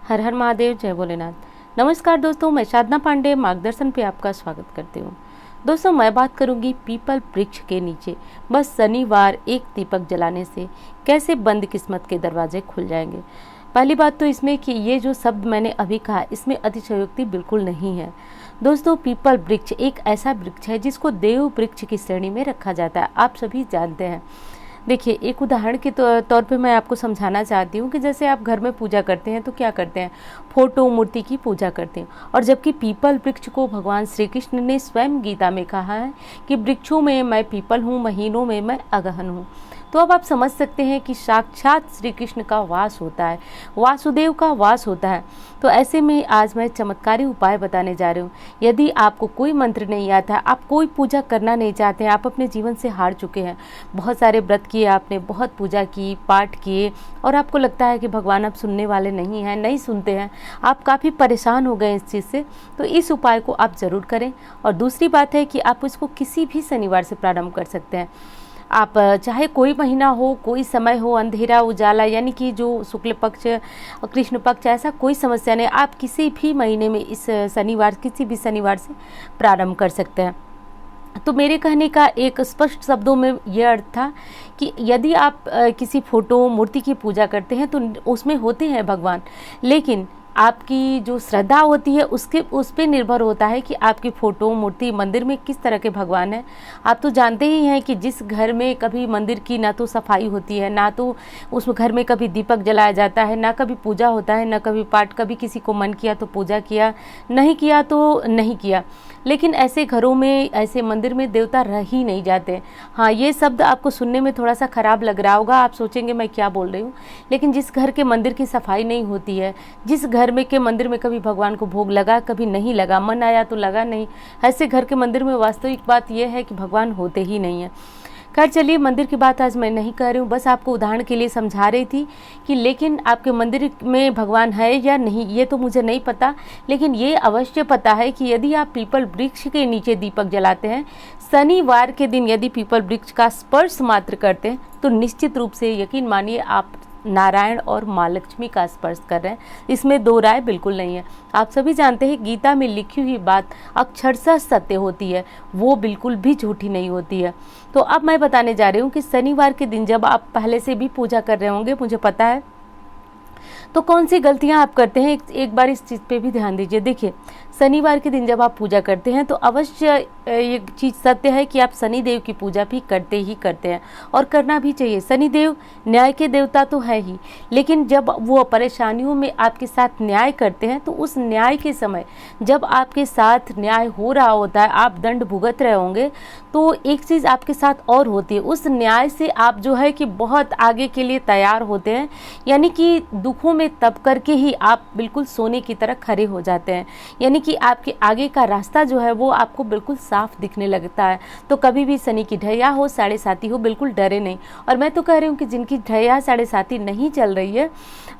हर हर महादेव, जय भोलेनाथ। नमस्कार दोस्तों, मैं साधना पांडे मार्गदर्शन पे आपका स्वागत करती हूँ। दोस्तों, मैं बात करूँगी पीपल वृक्ष के नीचे बस शनिवार एक दीपक जलाने से कैसे बंद किस्मत के दरवाजे खुल जाएंगे। पहली बात तो इसमें कि ये जो शब्द मैंने अभी कहा, इसमें अतिशयोक्ति बिल्कुल नहीं है। दोस्तों, पीपल वृक्ष एक ऐसा वृक्ष है जिसको देव वृक्ष की श्रेणी में रखा जाता है, आप सभी जानते हैं। देखिए, एक उदाहरण के तौर पे मैं आपको समझाना चाहती हूँ कि जैसे आप घर में पूजा करते हैं तो क्या करते हैं, फोटो मूर्ति की पूजा करते हैं। और जबकि पीपल वृक्ष को भगवान श्री कृष्ण ने स्वयं गीता में कहा है कि वृक्षों में मैं पीपल हूँ, महीनों में मैं अगहन हूँ। तो अब आप समझ सकते हैं कि साक्षात श्री कृष्ण का वास होता है, वासुदेव का वास होता है। तो ऐसे में आज मैं चमत्कारी उपाय बताने जा रही हूँ। यदि आपको कोई मंत्र नहीं आता, आप कोई पूजा करना नहीं चाहते हैं, आप अपने जीवन से हार चुके हैं, बहुत सारे व्रत किए आपने, बहुत पूजा की, पाठ किए, और आपको लगता है कि भगवान अब सुनने वाले नहीं हैं, नहीं सुनते हैं, आप काफ़ी परेशान हो गए इस चीज़ से, तो इस उपाय को आप ज़रूर करें। और दूसरी बात है कि आप इसको किसी भी शनिवार से प्रारंभ कर सकते हैं। आप चाहे कोई महीना हो, कोई समय हो, अंधेरा उजाला, यानी कि जो शुक्ल पक्ष कृष्ण पक्ष, ऐसा कोई समस्या नहीं, आप किसी भी महीने में इस शनिवार, किसी भी शनिवार से प्रारंभ कर सकते हैं। तो मेरे कहने का एक स्पष्ट शब्दों में यह अर्थ था कि यदि आप किसी फोटो मूर्ति की पूजा करते हैं तो उसमें होते हैं भगवान, लेकिन आपकी जो श्रद्धा होती है उस पर निर्भर होता है कि आपकी फ़ोटो मूर्ति मंदिर में किस तरह के भगवान हैं। आप तो जानते ही हैं कि जिस घर में कभी मंदिर की ना तो सफाई होती है, ना तो उस घर में कभी दीपक जलाया जाता है, ना कभी पूजा होता है, ना कभी पाठ, कभी किसी को मन किया तो पूजा किया, नहीं किया तो नहीं किया, लेकिन ऐसे घरों में, ऐसे मंदिर में देवता रह ही नहीं जाते। हाँ, ये शब्द आपको सुनने में थोड़ा सा खराब लग रहा होगा, आप सोचेंगे मैं क्या बोल रही हूँ, लेकिन जिस घर के मंदिर की सफाई नहीं होती है, जिस घर में के मंदिर में कभी भगवान को भोग लगा, कभी नहीं लगा, मन आया तो लगा नहीं, ऐसे घर के मंदिर में वास्तविक बात यह है कि भगवान होते ही नहीं है। खैर चलिए, मंदिर की बात आज मैं नहीं कर रही हूँ, बस आपको उदाहरण के लिए समझा रही थी कि लेकिन आपके मंदिर में भगवान है या नहीं ये तो मुझे नहीं पता, लेकिन ये अवश्य पता है कि यदि आप पीपल वृक्ष के नीचे दीपक जलाते हैं, शनिवार के दिन यदि पीपल वृक्ष का स्पर्श मात्र करते हैं, तो निश्चित रूप से यकीन मानिए आप नारायण और माँ लक्ष्मी का स्पर्श कर रहे हैं। इसमें दो राय बिल्कुल नहीं है। आप सभी जानते हैं गीता में लिखी हुई बात अक्षरशः सत्य होती है, वो बिल्कुल भी झूठी नहीं होती है। तो अब मैं बताने जा रही हूँ कि शनिवार के दिन जब आप पहले से भी पूजा कर रहे होंगे, मुझे पता है, तो कौन सी गलतियां आप करते हैं, एक बार इस चीज़ पे भी ध्यान दीजिए। देखिए, शनिवार के दिन जब आप पूजा करते हैं तो अवश्य ये चीज़ सत्य है कि आप शनिदेव की पूजा भी करते ही करते हैं, और करना भी चाहिए। शनिदेव न्याय के देवता तो है ही, लेकिन जब वो परेशानियों में आपके साथ न्याय करते हैं तो उस न्याय के समय जब आपके साथ न्याय हो रहा होता है, आप दंड भुगत रहे होंगे, तो एक चीज़ आपके साथ और होती है, उस न्याय से आप जो है कि बहुत आगे के लिए तैयार होते हैं, यानी कि दुखों में तप करके ही आप बिल्कुल सोने की तरह खड़े हो जाते हैं, यानी कि आपके आगे का रास्ता जो है वो आपको बिल्कुल साफ दिखने लगता है। तो कभी भी शनि की ढैया हो, साढ़े साती हो, बिल्कुल डरे नहीं। और मैं तो कह रही हूँ कि जिनकी ढैया साढ़े साती नहीं चल रही है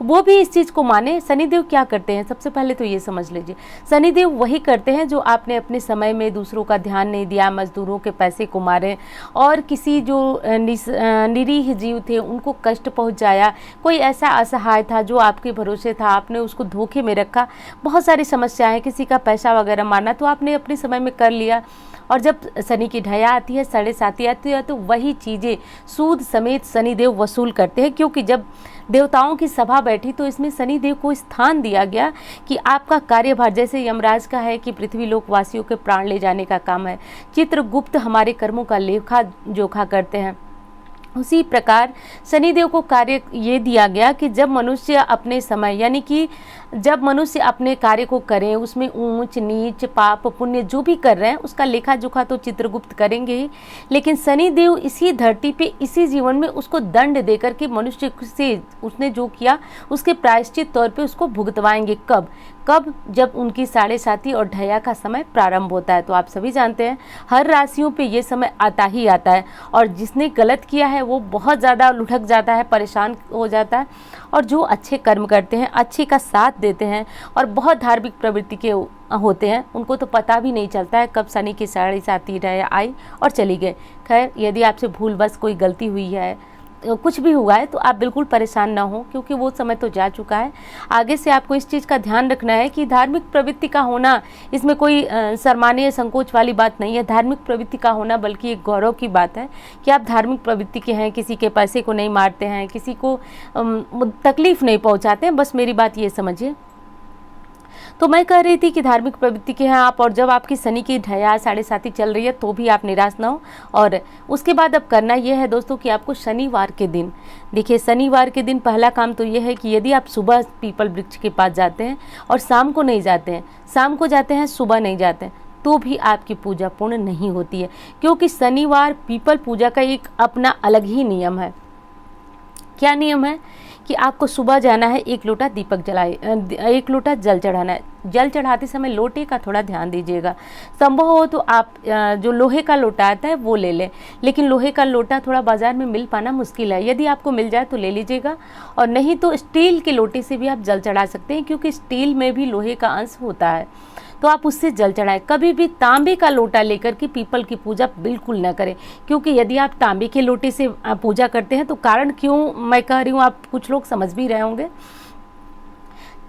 वो भी इस चीज़ को माने। शनिदेव क्या करते हैं, सबसे पहले तो ये समझ लीजिए, शनिदेव वही करते हैं जो आपने अपने समय में दूसरों का ध्यान नहीं दिया, मजदूरों के पैसे को मारे, और किसी जो निरीह जीव थे उनको कष्ट पहुँचाया, कोई ऐसा असहाय था जो आपके भरोसे था, आपने उसको धोखे में रखा, बहुत सारी समस्याएं, किसी का पैसा वगैरह मारना तो आपने अपने समय में कर लिया। और जब शनि की ढैया आती है, साढ़े साती आती है, तो वही चीज़ें सूद समेत शनिदेव वसूल करते हैं, क्योंकि जब देवताओं की सभा बैठी तो इसमें शनिदेव को स्थान दिया गया कि आपका कार्यभार, जैसे यमराज का है कि पृथ्वी लोक वासियों के प्राण ले जाने का काम है, चित्रगुप्त हमारे कर्मों का लेखा जोखा करते हैं, उसी प्रकार शनिदेव को कार्य ये दिया गया कि जब मनुष्य अपने समय, यानी कि जब मनुष्य अपने कार्य को करें, उसमें ऊंच नीच पाप पुण्य जो भी कर रहे हैं उसका लेखा जोखा तो चित्रगुप्त करेंगे ही, लेकिन शनिदेव इसी धरती पे, इसी जीवन में उसको दंड देकर के मनुष्य से उसने जो किया उसके प्रायश्चित तौर पे उसको भुगतवाएंगे। कब जब उनकी साढ़े साती और ढैया का समय प्रारंभ होता है। तो आप सभी जानते हैं हर राशियों पे ये समय आता ही आता है, और जिसने गलत किया है वो बहुत ज़्यादा लुढ़क जाता है, परेशान हो जाता है, और जो अच्छे कर्म करते हैं, अच्छे का साथ देते हैं और बहुत धार्मिक प्रवृत्ति के होते हैं, उनको तो पता भी नहीं चलता है कब शनि की साढ़े साती ढैया आई और चली गई। खैर, यदि आपसे भूलवश कोई गलती हुई है कुछ भी हुआ है तो आप बिल्कुल परेशान ना हो, क्योंकि वो समय तो जा चुका है। आगे से आपको इस चीज़ का ध्यान रखना है कि धार्मिक प्रवृत्ति का होना, इसमें कोई शर्माने या संकोच वाली बात नहीं है। धार्मिक प्रवृत्ति का होना बल्कि एक गौरव की बात है कि आप धार्मिक प्रवृत्ति के हैं, किसी के पैसे को नहीं मारते हैं, किसी को तकलीफ नहीं पहुंचाते हैं, बस मेरी बात ये समझिए। तो मैं कह रही थी कि धार्मिक प्रवृत्ति के हैं आप, और जब आपकी शनि की ढैया 7.5 चल रही है तो भी आप निराश ना हो। और उसके बाद अब करना यह है दोस्तों कि आपको शनिवार के दिन, देखिए शनिवार के दिन पहला काम तो यह है कि यदि आप सुबह पीपल वृक्ष के पास जाते हैं और शाम को नहीं जाते हैं, शाम को जाते हैं सुबह नहीं जाते हैं, तो भी आपकी पूजा पूर्ण नहीं होती है, क्योंकि शनिवार पीपल पूजा का एक अपना अलग ही नियम है। क्या नियम है कि आपको सुबह जाना है, 1 लोटा दीपक जलाए, 1 लोटा जल चढ़ाना है। जल चढ़ाते समय लोटे का थोड़ा ध्यान दीजिएगा। संभव हो तो आप जो लोहे का लोटा आता है वो ले लें, लेकिन लोहे का लोटा थोड़ा बाजार में मिल पाना मुश्किल है। यदि आपको मिल जाए तो ले लीजिएगा, और नहीं तो स्टील के लोटे से भी आप जल चढ़ा सकते हैं, क्योंकि स्टील में भी लोहे का अंश होता है, तो आप उससे जल चढ़ाएं। कभी भी तांबे का लोटा लेकर के पीपल की पूजा बिल्कुल ना करें, क्योंकि यदि आप तांबे के लोटे से पूजा करते हैं तो कारण क्यों मैं कह रही हूँ आप कुछ लोग समझ भी रहे होंगे।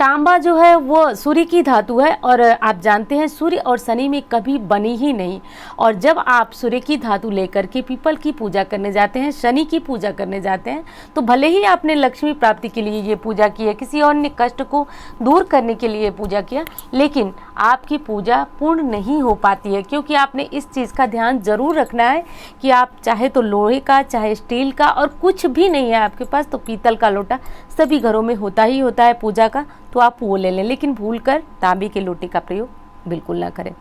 तांबा जो है वो सूर्य की धातु है, और आप जानते हैं सूर्य और शनि में कभी बनी ही नहीं। और जब आप सूर्य की धातु लेकर के पीपल की पूजा करने जाते हैं, शनि की पूजा करने जाते हैं, तो भले ही आपने लक्ष्मी प्राप्ति के लिए ये पूजा की है, किसी और ने कष्ट को दूर करने के लिए पूजा किया, लेकिन आपकी पूजा पूर्ण नहीं हो पाती है, क्योंकि आपने इस चीज़ का ध्यान ज़रूर रखना है कि आप चाहे तो लोहे का चाहे स्टील का, और कुछ भी नहीं है आपके पास तो पीतल का लोटा सभी घरों में होता ही होता है पूजा का, तो आप वो ले लें, लेकिन भूलकर तांबे के लोटे का प्रयोग बिल्कुल ना करें।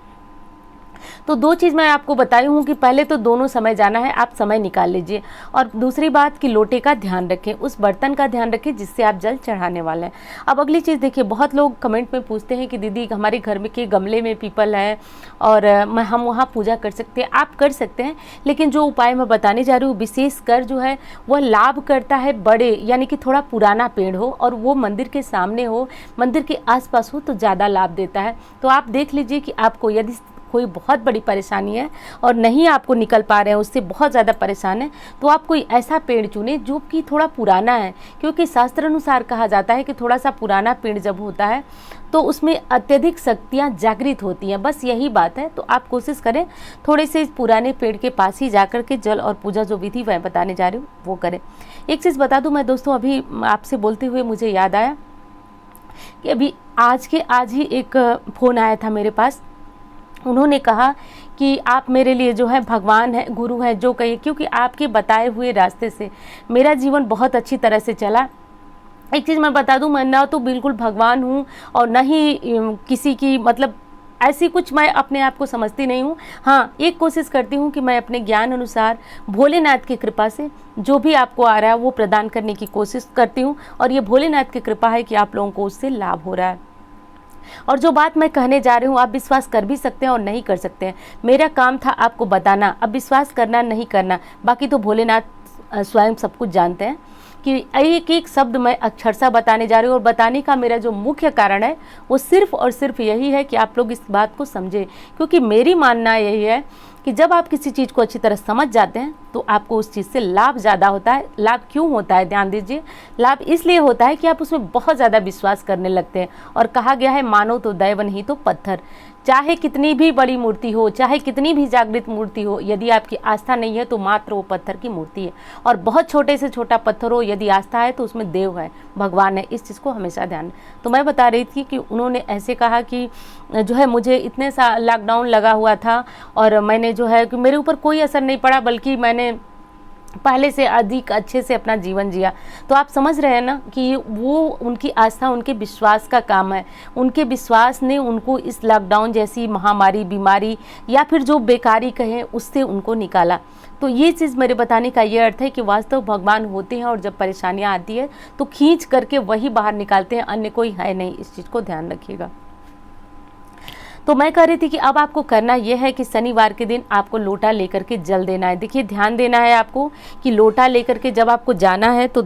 तो 2 चीज़ मैं आपको बताई हूँ कि पहले तो दोनों समय जाना है, आप समय निकाल लीजिए, और दूसरी बात कि लोटे का ध्यान रखें, उस बर्तन का ध्यान रखें जिससे आप जल चढ़ाने वाले हैं। अब अगली चीज़ देखिए, बहुत लोग कमेंट में पूछते हैं कि दीदी हमारे घर में के गमले में पीपल है और हम वहाँ पूजा कर सकते हैं। आप कर सकते हैं, लेकिन जो उपाय मैं बताने जा रही हूँ विशेषकर जो है वह लाभ करता है बड़े, यानी कि थोड़ा पुराना पेड़ हो और वो मंदिर के सामने हो, मंदिर के आसपास हो, तो ज़्यादा लाभ देता है। तो आप देख लीजिए कि आपको यदि कोई बहुत बड़ी परेशानी है और नहीं आपको निकल पा रहे हैं, उससे बहुत ज़्यादा परेशान है, तो आप कोई ऐसा पेड़ चुनें जो कि थोड़ा पुराना है, क्योंकि शास्त्र अनुसार कहा जाता है कि थोड़ा सा पुराना पेड़ जब होता है तो उसमें अत्यधिक शक्तियाँ जागृत होती हैं, बस यही बात है। तो आप कोशिश करें थोड़े से पुराने पेड़ के पास ही जाकर के जल और पूजा जो विधि मैं बताने जा रही हूँ वो करें। एक चीज़ बता दूँ मैं दोस्तों, अभी आपसे बोलते हुए मुझे याद आया कि अभी आज ही एक फ़ोन आया था मेरे पास। उन्होंने कहा कि आप मेरे लिए जो है भगवान है, गुरु है, जो कहिए, क्योंकि आपके बताए हुए रास्ते से मेरा जीवन बहुत अच्छी तरह से चला। एक चीज़ मैं बता दूं, मैं ना तो बिल्कुल भगवान हूं और ना ही किसी की मतलब ऐसी कुछ मैं अपने आप को समझती नहीं हूं। हाँ, एक कोशिश करती हूं कि मैं अपने ज्ञान अनुसार भोलेनाथ की कृपा से जो भी आपको आ रहा है वो प्रदान करने की कोशिश करती हूं, और ये भोलेनाथ की कृपा है कि आप लोगों को उससे लाभ हो रहा है। और जो बात मैं कहने जा रही हूँ आप विश्वास कर भी सकते हैं और नहीं कर सकते हैं, मेरा काम था आपको बताना, अब विश्वास करना नहीं करना बाकी तो भोलेनाथ स्वयं सब कुछ जानते हैं। कि एक एक शब्द मैं अक्षरशः बताने जा रही हूँ, और बताने का मेरा जो मुख्य कारण है वो सिर्फ और सिर्फ यही है कि आप लोग इस बात को समझें, क्योंकि मेरी मानना यही है कि जब आप किसी चीज़ को अच्छी तरह समझ जाते हैं तो आपको उस चीज़ से लाभ ज़्यादा होता है। लाभ क्यों होता है, ध्यान दीजिए, लाभ इसलिए होता है कि आप उसमें बहुत ज़्यादा विश्वास करने लगते हैं। और कहा गया है मानो तो दैव नहीं तो पत्थर, चाहे कितनी भी बड़ी मूर्ति हो, चाहे कितनी भी जागृत मूर्ति हो, यदि आपकी आस्था नहीं है तो मात्र वो पत्थर की मूर्ति है। और बहुत छोटे से छोटा पत्थर हो, यदि आस्था है तो उसमें देव है, भगवान है, इस चीज़ को हमेशा ध्यान। तो मैं बता रही थी कि उन्होंने ऐसे कहा कि जो है मुझे इतने सा लॉकडाउन लगा हुआ था और मैंने जो है कि मेरे ऊपर कोई असर नहीं पड़ा, बल्कि मैंने पहले से अधिक अच्छे से अपना जीवन जिया। तो आप समझ रहे हैं ना कि वो उनकी आस्था, उनके विश्वास का काम है। उनके विश्वास ने उनको इस लॉकडाउन जैसी महामारी, बीमारी या फिर जो बेकारी कहें उससे उनको निकाला। तो ये चीज़ मेरे बताने का ये अर्थ है कि वास्तव भगवान होते हैं और जब परेशानियाँ आती है तो खींच करके वही बाहर निकालते हैं, अन्य कोई है नहीं। इस चीज़ को ध्यान रखिएगा। तो मैं कह रही थी कि अब आपको करना यह है कि शनिवार के दिन आपको लोटा लेकर के जल देना है। देखिए ध्यान देना है आपको कि लोटा लेकर के जब आपको जाना है तो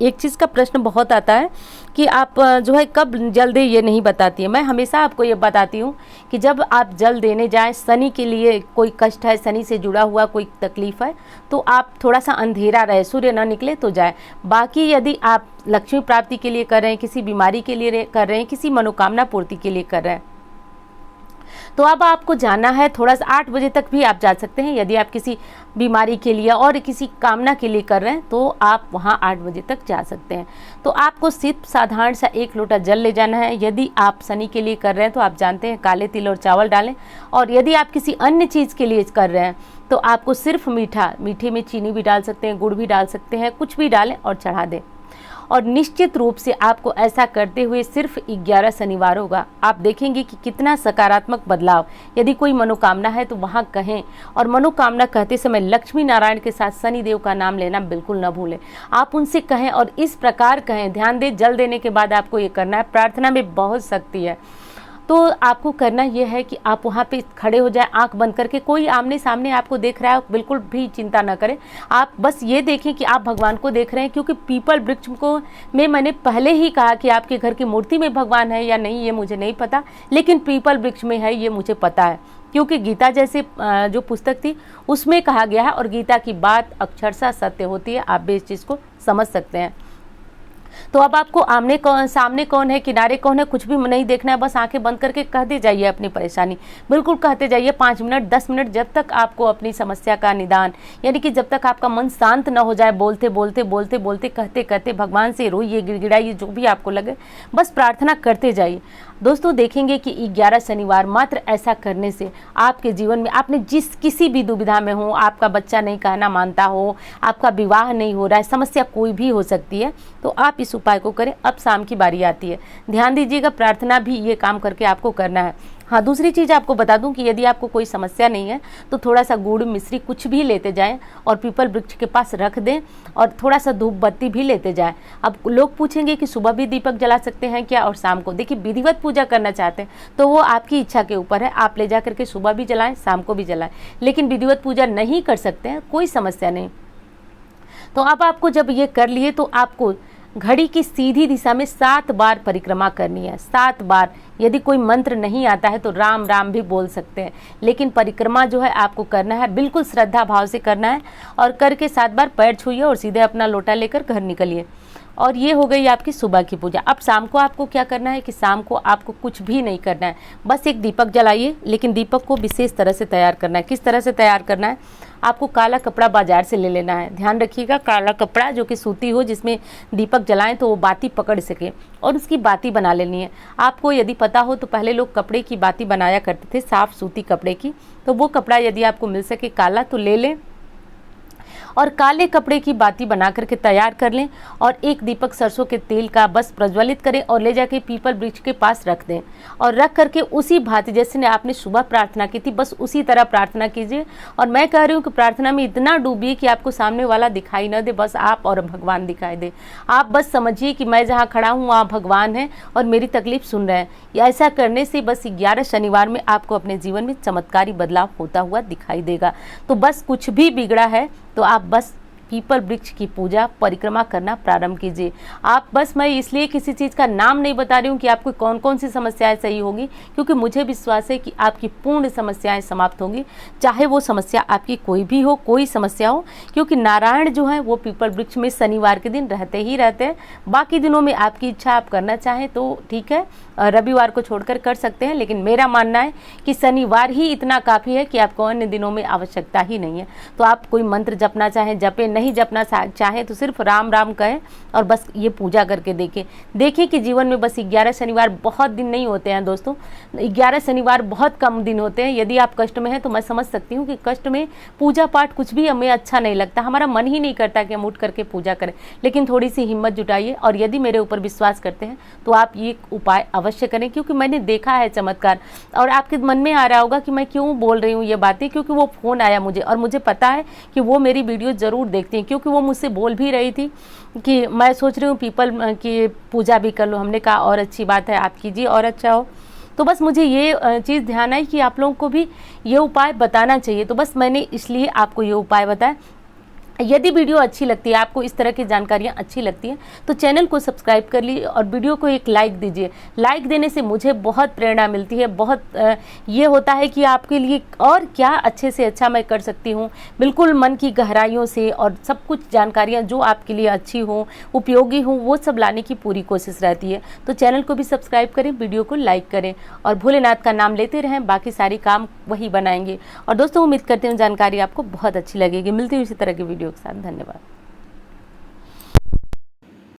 एक चीज़ का प्रश्न बहुत आता है कि आप जो है कब जल दें, ये नहीं बताती है। मैं हमेशा आपको ये बताती हूँ कि जब आप जल देने जाएं, शनि के लिए कोई कष्ट है, शनि से जुड़ा हुआ कोई तकलीफ है, तो आप थोड़ा सा अंधेरा रहे, सूर्य ना निकले तो जाए। बाकी यदि आप लक्ष्मी प्राप्ति के लिए कर रहे हैं, किसी बीमारी के लिए कर रहे हैं, किसी मनोकामना पूर्ति के लिए कर रहे हैं, तो अब आपको जाना है थोड़ा सा 8 बजे तक भी आप जा सकते हैं। यदि आप किसी बीमारी के लिए और किसी कामना के लिए कर रहे हैं तो आप वहां 8 बजे तक जा सकते हैं। तो आपको सिर्फ साधारण सा 1 लोटा जल ले जाना है। यदि आप शनि के लिए कर रहे हैं तो आप जानते हैं काले तिल और चावल डालें, और यदि आप किसी अन्य चीज़ के लिए कर रहे हैं तो आपको सिर्फ मीठे में चीनी भी डाल सकते हैं, गुड़ भी डाल सकते हैं, कुछ भी डालें और चढ़ा दें। और निश्चित रूप से आपको ऐसा करते हुए सिर्फ 11 शनिवार होगा। आप देखेंगे कि कितना सकारात्मक बदलाव। यदि कोई मनोकामना है तो वहाँ कहें, और मनोकामना कहते समय लक्ष्मी नारायण के साथ शनि देव का नाम लेना बिल्कुल न भूलें। आप उनसे कहें और इस प्रकार कहें, ध्यान दें, जल देने के बाद आपको ये करना है। प्रार्थना में बहुत शक्ति है। तो आपको करना यह है कि आप वहाँ पे खड़े हो जाए, आंख बंद करके। कोई आमने सामने आपको देख रहा है, बिल्कुल भी चिंता ना करें। आप बस ये देखें कि आप भगवान को देख रहे हैं, क्योंकि पीपल वृक्ष को मैंने पहले ही कहा कि आपके घर की मूर्ति में भगवान है या नहीं ये मुझे नहीं पता, लेकिन पीपल वृक्ष में है ये मुझे पता है, क्योंकि गीता जैसे जो पुस्तक थी उसमें कहा गया है, और गीता की बात अक्षरशः सत्य होती है। आप भी इस चीज़ को समझ सकते हैं। तो अब आपको सामने कौन है, किनारे कौन है, कुछ भी नहीं देखना है। बस आंखें बंद करके कहते जाइए अपनी परेशानी, बिल्कुल कहते जाइए 5 मिनट 10 मिनट, जब तक आपको अपनी समस्या का निदान, यानी कि जब तक आपका मन शांत न हो जाए। बोलते बोलते बोलते बोलते कहते कहते भगवान से रोइए, गिड़गिड़ाइए, जो भी आपको लगे, बस प्रार्थना करते जाइए। दोस्तों देखेंगे कि 11 शनिवार मात्र ऐसा करने से आपके जीवन में, आपने किसी भी दुविधा में हो, आपका बच्चा नहीं कहना मानता हो, आपका विवाह नहीं हो रहा है, समस्या कोई भी हो सकती है, तो आप इस उपाय को करें। अब शाम की बारी आती है, ध्यान दीजिएगा, प्रार्थना भी ये काम करके आपको करना है। हाँ, दूसरी चीज़ आपको बता दूं कि यदि आपको कोई समस्या नहीं है तो थोड़ा सा गुड़ मिश्री कुछ भी लेते जाएं और पीपल वृक्ष के पास रख दें, और थोड़ा सा धूप बत्ती भी लेते जाएं। अब लोग पूछेंगे कि सुबह भी दीपक जला सकते हैं क्या और शाम को? देखिए, विधिवत पूजा करना चाहते हैं तो वो आपकी इच्छा के ऊपर है। आप ले जा करके सुबह भी जलाएं, शाम को भी जलाएं, लेकिन विधिवत पूजा नहीं कर सकते हैं, कोई समस्या नहीं। तो अब आपको जब ये कर लिए तो आपको घड़ी की सीधी दिशा में 7 बार परिक्रमा करनी है, 7 बार। यदि कोई मंत्र नहीं आता है तो राम राम भी बोल सकते हैं, लेकिन परिक्रमा जो है आपको करना है, बिल्कुल श्रद्धा भाव से करना है। और करके 7 बार पैर छूइए और सीधे अपना लोटा लेकर घर निकलिए। और ये हो गई आपकी सुबह की पूजा। अब शाम को आपको क्या करना है कि शाम को आपको कुछ भी नहीं करना है, बस एक दीपक जलाइए, लेकिन दीपक को विशेष तरह से तैयार करना है। किस तरह से तैयार करना है? आपको काला कपड़ा बाजार से ले लेना है। ध्यान रखिएगा, काला कपड़ा जो कि सूती हो, जिसमें दीपक जलाएं तो वो बाती पकड़ सके, और उसकी बाती बना लेनी है। आपको यदि पता हो तो पहले लोग कपड़े की बाती बनाया करते थे, साफ सूती कपड़े की, तो वो कपड़ा यदि आपको मिल सके काला तो ले लें, और काले कपड़े की बाती बना करके तैयार कर लें। और एक दीपक सरसों के तेल का बस प्रज्वलित करें और ले जाके पीपल वृक्ष के पास रख दें, और रख करके उसी भांति जैसे आपने सुबह प्रार्थना की थी, बस उसी तरह प्रार्थना कीजिए। और मैं कह रही हूँ कि प्रार्थना में इतना डूबिए कि आपको सामने वाला दिखाई न दे, बस आप और भगवान दिखाई दे। आप बस समझिए कि मैं जहाँ खड़ा हूँ वहाँ भगवान है और मेरी तकलीफ सुन रहे हैं। ऐसा करने से बस 11 शनिवार में आपको अपने जीवन में चमत्कारी बदलाव होता हुआ दिखाई देगा। तो बस कुछ भी बिगड़ा है तो आप बस पीपल वृक्ष की पूजा परिक्रमा करना प्रारंभ कीजिए। आप बस, मैं इसलिए किसी चीज़ का नाम नहीं बता रही हूँ कि आपको कौन कौन सी समस्याएं सही होंगी, क्योंकि मुझे विश्वास है कि आपकी पूर्ण समस्याएं समाप्त होंगी, चाहे वो समस्या आपकी कोई भी हो, कोई समस्या हो। क्योंकि नारायण जो है वो पीपल वृक्ष में शनिवार के दिन रहते ही रहते हैं। बाकी दिनों में आपकी इच्छा, आप करना चाहें तो ठीक है, रविवार को छोड़कर कर सकते हैं, लेकिन मेरा मानना है कि शनिवार ही इतना काफ़ी है कि आपको अन्य दिनों में आवश्यकता ही नहीं है। तो आप कोई मंत्र जपना चाहें जपें, नहीं जपना चाहें तो सिर्फ राम राम कहें और बस ये पूजा करके देखें कि जीवन में बस 11 शनिवार बहुत दिन नहीं होते हैं दोस्तों, 11 शनिवार बहुत कम दिन होते हैं। यदि आप कष्ट में हैं तो मैं समझ सकती हूँ कि कष्ट में पूजा पाठ कुछ भी हमें अच्छा नहीं लगता, हमारा मन ही नहीं करता कि हम उठ करके पूजा करें, लेकिन थोड़ी सी हिम्मत जुटाइए और यदि मेरे ऊपर विश्वास करते हैं तो आप ये उपाय अवश्य करें, क्योंकि मैंने देखा है चमत्कार। और आपके मन में आ रहा होगा कि मैं क्यों बोल रही हूँ ये बातें, क्योंकि वो फ़ोन आया मुझे और मुझे पता है कि वो मेरी वीडियो ज़रूर देखती हैं, क्योंकि वो मुझसे बोल भी रही थी कि मैं सोच रही हूँ पीपल की पूजा भी कर लो। हमने कहा और अच्छी बात है, आप कीजिए और अच्छा हो। तो बस मुझे ये चीज़ ध्यान आई कि आप लोगों को भी ये उपाय बताना चाहिए, तो बस मैंने इसलिए आपको ये उपाय बताया। यदि वीडियो अच्छी लगती है, आपको इस तरह की जानकारियाँ अच्छी लगती हैं, तो चैनल को सब्सक्राइब कर लीजिए और वीडियो को एक लाइक दीजिए। लाइक देने से मुझे बहुत प्रेरणा मिलती है, बहुत ये होता है कि आपके लिए और क्या अच्छे से अच्छा मैं कर सकती हूँ, बिल्कुल मन की गहराइयों से, और सब कुछ जानकारियाँ जो आपके लिए अच्छी हों, उपयोगी हों, वो सब लाने की पूरी कोशिश रहती है। तो चैनल को भी सब्सक्राइब करें, वीडियो को लाइक करें और भोलेनाथ का नाम लेते रहें, बाकी सारी काम वही बनाएंगे। और दोस्तों, उम्मीद करते हैं जानकारी आपको बहुत अच्छी लगेगी। मिलती हूँ इसी तरह की वीडियो के साथ। धन्यवाद।